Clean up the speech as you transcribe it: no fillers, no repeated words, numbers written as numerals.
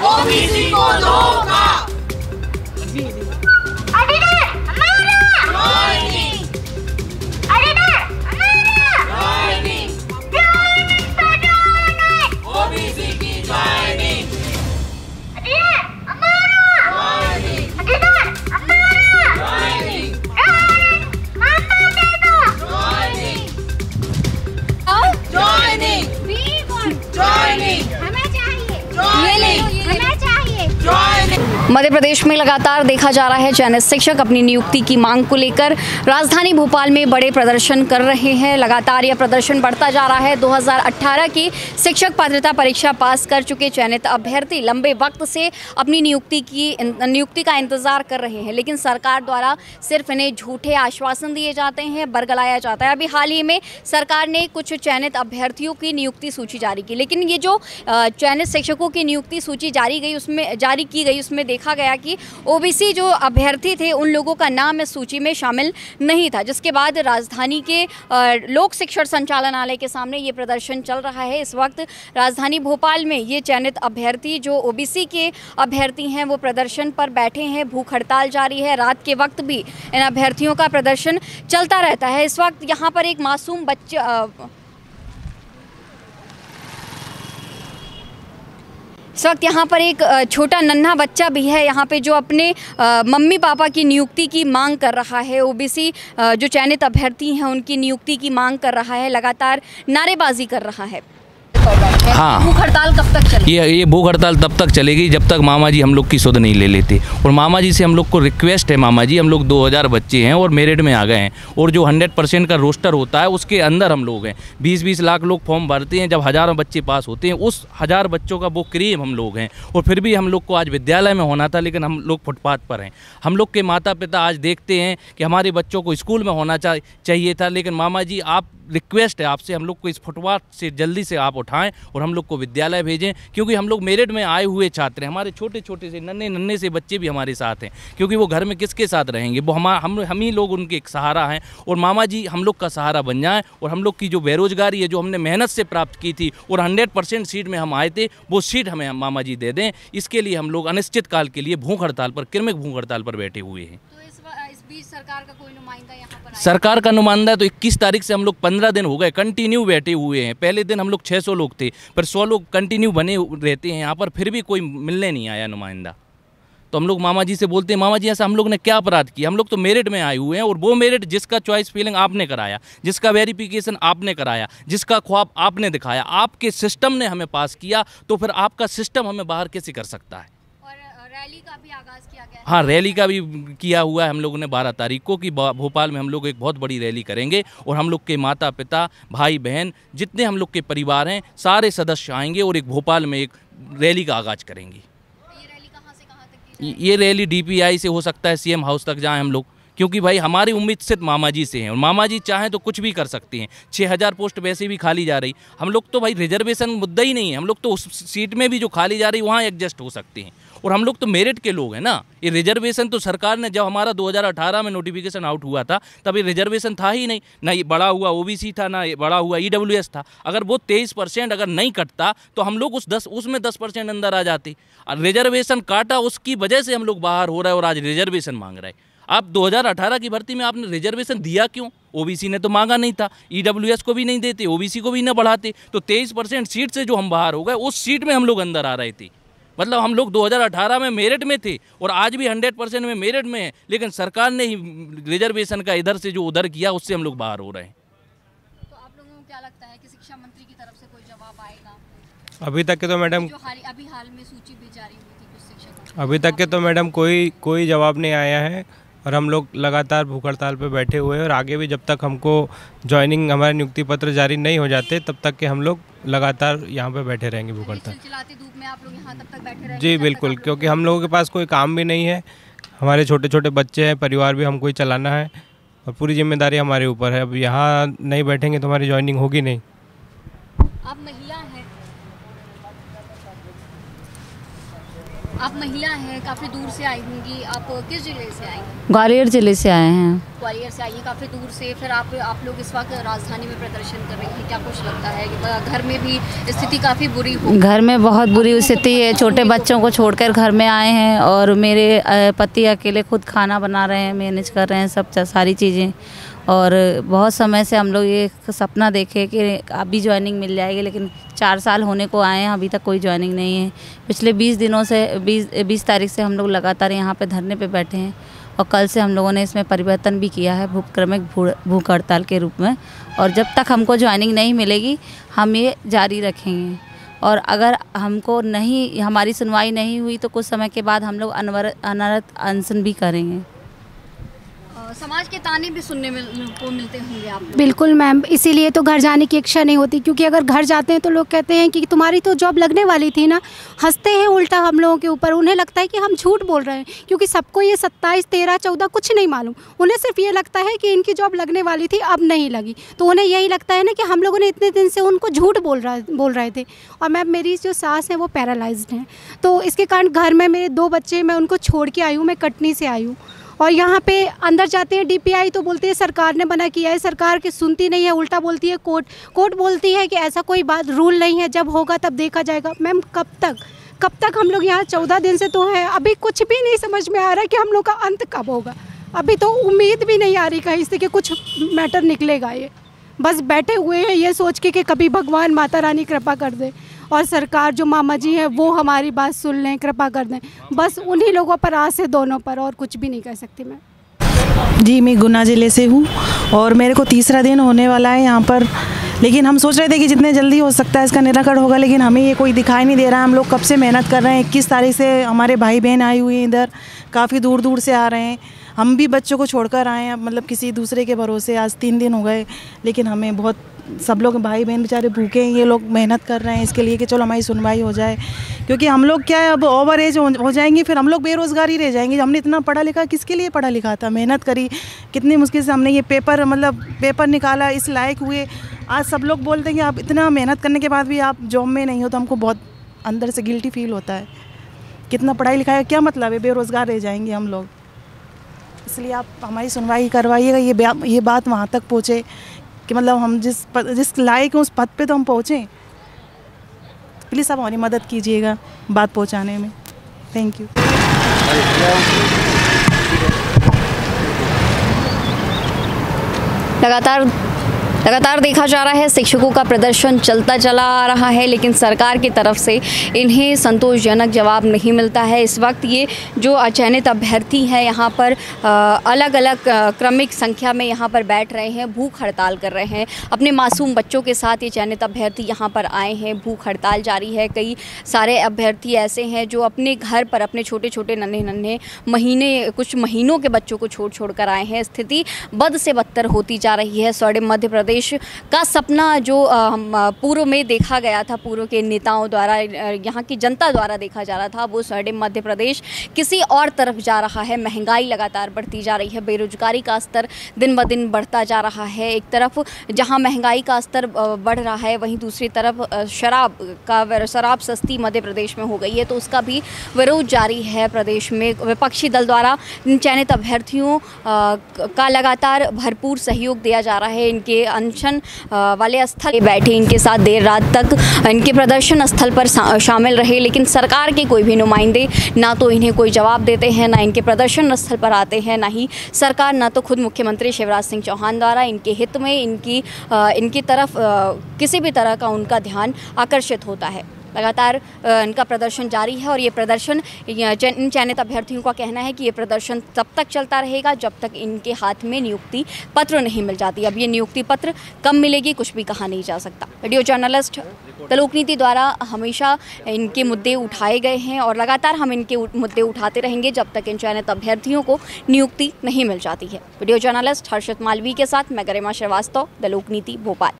OBC को धोखा। मध्य प्रदेश में लगातार देखा जा रहा है चयनित शिक्षक अपनी नियुक्ति की मांग को लेकर राजधानी भोपाल में बड़े प्रदर्शन कर रहे हैं। लगातार यह प्रदर्शन बढ़ता जा रहा है। 2018 की शिक्षक पात्रता परीक्षा पास कर चुके चयनित अभ्यर्थी लंबे वक्त से अपनी नियुक्ति का इंतजार कर रहे हैं, लेकिन सरकार द्वारा सिर्फ इन्हें झूठे आश्वासन दिए जाते हैं, बरगलाया जाता है। अभी हाल ही में सरकार ने कुछ चयनित अभ्यर्थियों की नियुक्ति सूची जारी की, लेकिन ये जो चयनित शिक्षकों की नियुक्ति सूची जारी की गई उसमें देखा गया कि ओबीसी जो अभ्यर्थी थे उन लोगों का नाम इस सूची में शामिल नहीं था, जिसके बाद राजधानी के लोक शिक्षण संचालनालय के सामने ये प्रदर्शन चल रहा है। इस वक्त राजधानी भोपाल में ये चयनित अभ्यर्थी जो ओबीसी के अभ्यर्थी हैं वो प्रदर्शन पर बैठे हैं। भूख हड़ताल जारी है। रात के वक्त भी इन अभ्यर्थियों का प्रदर्शन चलता रहता है। इस वक्त यहाँ पर एक मासूम इस वक्त यहाँ पर एक छोटा नन्हा बच्चा भी है यहाँ पे जो अपने मम्मी पापा की नियुक्ति की मांग कर रहा है। ओबीसी जो चयनित अभ्यर्थी हैं उनकी नियुक्ति की मांग कर रहा है, लगातार नारेबाजी कर रहा है। हाँ, भूख हड़ताल कब तक चलेगी? ये भूख हड़ताल तब तक चलेगी जब तक मामा जी हम लोग की सुध नहीं ले लेते। और मामा जी से हम लोग को रिक्वेस्ट है, मामा जी हम लोग 2000 बच्चे हैं और मेरिट में आ गए हैं, और जो 100% का रोस्टर होता है उसके अंदर हम लोग हैं। 20-20 लाख लोग फॉर्म भरते हैं, जब हज़ारों बच्चे पास होते हैं उस 1000 बच्चों का वो करीब हम लोग हैं। और फिर भी हम लोग को आज विद्यालय में होना था, लेकिन हम लोग फुटपाथ पर हैं। हम लोग के माता पिता आज देखते हैं कि हमारे बच्चों को स्कूल में होना चाहिए था, लेकिन मामा जी आप रिक्वेस्ट है आपसे, हम लोग को इस फुटपाथ से जल्दी से आप उठाएं और हम लोग को विद्यालय भेजें, क्योंकि हम लोग मेरिट में आए हुए छात्र हैं। हमारे छोटे छोटे से नन्हे से बच्चे भी हमारे साथ हैं, क्योंकि वो घर में किसके साथ रहेंगे, वो हम ही लोग उनके एक सहारा हैं। और मामा जी हम लोग का सहारा बन जाएं, और हम लोग की जो बेरोजगारी है जो हमने मेहनत से प्राप्त की थी और 100% सीट में हम आए थे, वो सीट हमें मामा जी दे दें। इसके लिए हम लोग अनिश्चित काल के लिए भूख हड़ताल पर, क्रमिक भूख हड़ताल पर बैठे हुए हैं। इस बीच सरकार का कोई नुमाइंदा यहाँ पर सरकार का नुमाइंदा तो 21 तारीख से हम लोग 15 दिन हो गए कंटिन्यू बैठे हुए हैं। पहले दिन हम लोग 600 लोग थे, पर 100 लोग कंटिन्यू बने रहते हैं यहाँ पर, फिर भी कोई मिलने नहीं आया नुमाइंदा। तो हम लोग मामा जी से बोलते हैं, मामा जी ऐसा हम लोग ने क्या अपराध किया? हम लोग तो मेरिट में आए हुए हैं, और वो मेरिट जिसका चॉइस फिलिंग आपने कराया, जिसका वेरिफिकेशन आपने कराया, जिसका ख्वाब आपने दिखाया, आपके सिस्टम ने हमें पास किया, तो फिर आपका सिस्टम हमें बाहर कैसे कर सकता है? रैली का भी आगाज किया गया है। हाँ, रैली का भी किया हुआ है हम लोगों ने 12 तारीख को, कि भोपाल में हम लोग एक बहुत बड़ी रैली करेंगे, और हम लोग के माता पिता भाई बहन जितने हम लोग के परिवार हैं सारे सदस्य आएंगे और एक भोपाल में एक रैली का आगाज करेंगे। ये रैली कहाँ से कहाँ तक की? ये रैली DPI से हो सकता है, CM हाउस तक जाएँ हम लोग, क्योंकि भाई हमारी उम्मीद सिर्फ मामा जी से है, और मामा जी चाहें तो कुछ भी कर सकते हैं। 6000 पोस्ट वैसे भी खाली जा रही, हम लोग तो भाई रिजर्वेशन मुद्दा ही नहीं है, हम लोग तो उस सीट में भी जो खाली जा रही वहाँ एडजस्ट हो सकते हैं, और हम लोग तो मेरिट के लोग हैं ना। ये रिजर्वेशन तो सरकार ने, जब हमारा 2018 में नोटिफिकेशन आउट हुआ था तब ये रिजर्वेशन था ही नहीं, ना ये बड़ा हुआ OBC था, ना ये बड़ा हुआ EWS था। अगर वो 23% अगर नहीं कटता तो हम लोग उसमें 10% अंदर आ जाते। रिजर्वेशन काटा, उसकी वजह से हम लोग बाहर हो रहे हैं और आज रिजर्वेशन मांग रहे हैं। आप 2018 की भर्ती में आपने रिजर्वेशन दिया क्यों? OBC ने तो मांगा नहीं था, EWS को भी नहीं देते, OBC को भी न बढ़ाते, तो 23% सीट से जो हम बाहर हो गए उस सीट में हम लोग अंदर आ रहे थे। मतलब हम लोग 2018 में मेरिट में थे और आज भी 100% में मेरिट में है, लेकिन सरकार ने ही रिजर्वेशन का इधर से जो उधर किया उससे हम लोग बाहर हो रहे हैं। तो आप लोगों को क्या लगता है कि शिक्षा मंत्री की तरफ से कोई जवाब आएगा? अभी तक के तो मैडम अभी हाल में सूची भी जारी हुई थी कुछ शिक्षकों, अभी तक के तो मैडम कोई जवाब नहीं आया है, और हम लोग लगातार भूख हड़ताल पे बैठे हुए हैं। और आगे भी जब तक हमको ज्वाइनिंग, हमारे नियुक्ति पत्र जारी नहीं हो जाते तब तक के हम लोग लगातार यहाँ पे बैठे रहेंगे भूख हड़ताल। चिलचिलाती धूप में आप लोग यहाँ तब तक बैठे रहेंगे? जी बिल्कुल, क्योंकि हम लोगों के पास कोई काम भी नहीं है, हमारे छोटे छोटे बच्चे हैं, परिवार भी हमको ही चलाना है, और पूरी जिम्मेदारी हमारे ऊपर है। अब यहाँ नहीं बैठेंगे तो हमारी ज्वाइनिंग होगी नहीं। आप महिला हैं, काफ़ी दूर से आई होंगी, आप किस जिले से आए हैं? ग्वालियर जिले से आए हैं। ग्वालियर से आई हैं काफ़ी दूर से, फिर आप लोग इस वक्त राजधानी में प्रदर्शन कर रही हैं, क्या कुछ लगता है कि घर में भी स्थिति काफ़ी बुरी हो? घर में बहुत बुरी स्थिति है, छोटे बच्चों को छोड़कर घर में आए हैं और मेरे पति अकेले खुद खाना बना रहे हैं, मैनेज कर रहे हैं सब सारी चीज़ें। और बहुत समय से हम लोग ये सपना देखे कि अभी ज्वाइनिंग मिल जाएगी, लेकिन 4 साल होने को आए हैं, अभी तक कोई ज्वाइनिंग नहीं है। पिछले 20 दिनों से 20 तारीख से हम लोग लगातार यहाँ पे धरने पे बैठे हैं और कल से हम लोगों ने इसमें परिवर्तन भी किया है क्रमिक भूख हड़ताल के रूप में। और जब तक हमको ज्वाइनिंग नहीं मिलेगी हम ये जारी रखेंगे, और अगर हमको नहीं, हमारी सुनवाई नहीं हुई तो कुछ समय के बाद हम लोग अनवरत अनशन भी करेंगे। समाज के ताने भी सुनने को मिलते होंगे आप? बिल्कुल मैम, इसीलिए तो घर जाने की इच्छा नहीं होती, क्योंकि अगर घर जाते हैं तो लोग कहते हैं कि तुम्हारी तो जॉब लगने वाली थी ना, हंसते हैं उल्टा हम लोगों के ऊपर। उन्हें लगता है कि हम झूठ बोल रहे हैं, क्योंकि सबको ये 27, 13, 14 कुछ नहीं मालूम। उन्हें सिर्फ ये लगता है कि इनकी जॉब लगने वाली थी, अब नहीं लगी, तो उन्हें यही लगता है ना कि हम लोगों ने इतने दिन से उनको झूठ बोल रहे थे। और मैम मेरी जो सास है वो पैरालाइज्ड हैं, तो इसके कारण घर में मेरे 2 बच्चे, मैं उनको छोड़ के आई हूँ, मैं कटनी से आई हूँ। और यहाँ पे अंदर जाते हैं DPI तो बोलते हैं सरकार ने मना किया है, सरकार की सुनती नहीं है, उल्टा बोलती है कोर्ट बोलती है कि ऐसा कोई बात रूल नहीं है, जब होगा तब देखा जाएगा। मैम कब तक हम लोग यहाँ 14 दिन से तो हैं, अभी कुछ भी नहीं समझ में आ रहा है कि हम लोग का अंत कब होगा। अभी तो उम्मीद भी नहीं आ रही कहीं से कि कुछ मैटर निकलेगा। ये बस बैठे हुए हैं ये सोच के कि कभी भगवान माता रानी कृपा कर दे और सरकार जो मामा जी हैं वो हमारी बात सुन लें, कृपा कर दें। बस उन्हीं लोगों पर आस है, दोनों पर, और कुछ भी नहीं कर सकती मैं। जी मैं गुना ज़िले से हूँ और मेरे को 3रा दिन होने वाला है यहाँ पर, लेकिन हम सोच रहे थे कि जितने जल्दी हो सकता है इसका निराकरण होगा, लेकिन हमें ये कोई दिखाई नहीं दे रहा है। हम लोग कब से मेहनत कर रहे हैं, 21 तारीख से हमारे भाई बहन आए हुए हैं, इधर काफ़ी दूर से आ रहे हैं। हम भी बच्चों को छोड़कर आए हैं, मतलब किसी दूसरे के भरोसे। आज 3 दिन हो गए, लेकिन हमें बहुत, सब लोग भाई बहन बेचारे भूखे हैं, ये लोग मेहनत कर रहे हैं इसके लिए कि चलो हमारी सुनवाई हो जाए, क्योंकि हम लोग क्या है अब ओवर एज हो जाएंगे, फिर हम लोग बेरोज़गार ही रह जाएंगे। हमने इतना पढ़ा लिखा, किसके लिए पढ़ा लिखा था, मेहनत करी, कितनी मुश्किल से हमने ये पेपर निकाला, इस लायक हुए। आज सब लोग बोलते हैं कि आप इतना मेहनत करने के बाद भी आप जॉब में नहीं हो, तो हमको बहुत अंदर से गिल्टी फील होता है। कितना पढ़ाई लिखाई क्या मतलब है, बेरोज़गार रह जाएंगे हम लोग। इसलिए आप हमारी सुनवाई करवाइएगा, ये बात वहाँ तक पहुँचे कि मतलब हम जिस लायक हैं उस पद पे तो हम पहुँचें। प्लीज़ आप हमारी मदद कीजिएगा बात पहुँचाने में। Thank you. लगातार देखा जा रहा है शिक्षकों का प्रदर्शन चलता चला आ रहा है, लेकिन सरकार की तरफ से इन्हें संतोषजनक जवाब नहीं मिलता है। इस वक्त ये जो चयनित अभ्यर्थी हैं यहाँ पर अलग अलग क्रमिक संख्या में यहाँ पर बैठ रहे हैं, भूख हड़ताल कर रहे हैं। अपने मासूम बच्चों के साथ ये चयनित अभ्यर्थी यहाँ पर आए हैं, भूख हड़ताल जारी है। कई सारे अभ्यर्थी ऐसे हैं जो अपने घर पर अपने छोटे छोटे नन्हे कुछ महीनों के बच्चों को छोड़ कर आए हैं। स्थिति बद से बदतर होती जा रही है। स्वर्णिम मध्य प्रदेश का सपना जो पूर्व में देखा गया था, पूर्व के नेताओं द्वारा, यहाँ की जनता द्वारा देखा जा रहा था, वो स्वर्णिम मध्य प्रदेश किसी और तरफ जा रहा है। महंगाई लगातार बढ़ती जा रही है, बेरोजगारी का स्तर दिन ब दिन बढ़ता जा रहा है। एक तरफ जहाँ महंगाई का स्तर बढ़ रहा है, वहीं दूसरी तरफ शराब सस्ती मध्य प्रदेश में हो गई है, तो उसका भी विरोध जारी है प्रदेश में। विपक्षी दल द्वारा चयनित अभ्यर्थियों का लगातार भरपूर सहयोग दिया जा रहा है। इनके अनशन वाले स्थल बैठे, इनके साथ देर रात तक इनके प्रदर्शन स्थल पर शामिल रहे, लेकिन सरकार के कोई भी नुमाइंदे ना तो इन्हें कोई जवाब देते हैं, ना इनके प्रदर्शन स्थल पर आते हैं, ना ही सरकार, ना तो खुद मुख्यमंत्री शिवराज सिंह चौहान द्वारा इनके हित में इनकी तरफ किसी भी तरह का उनका ध्यान आकर्षित होता है। लगातार इनका प्रदर्शन जारी है और ये प्रदर्शन, इन चयनित अभ्यर्थियों का कहना है कि ये प्रदर्शन तब तक चलता रहेगा जब तक इनके हाथ में नियुक्ति पत्र नहीं मिल जाती। अब ये नियुक्ति पत्र कब मिलेगी कुछ भी कहा नहीं जा सकता। वीडियो जर्नलिस्ट द लोकनीति द्वारा हमेशा इनके मुद्दे उठाए गए हैं और लगातार हम इनके मुद्दे उठाते रहेंगे जब तक इन चयनित अभ्यर्थियों को नियुक्ति नहीं मिल जाती है। वीडियो जर्नलिस्ट हर्षित मालवीय के साथ मैं गरिमा श्रीवास्तव, द लोकनीति, भोपाल।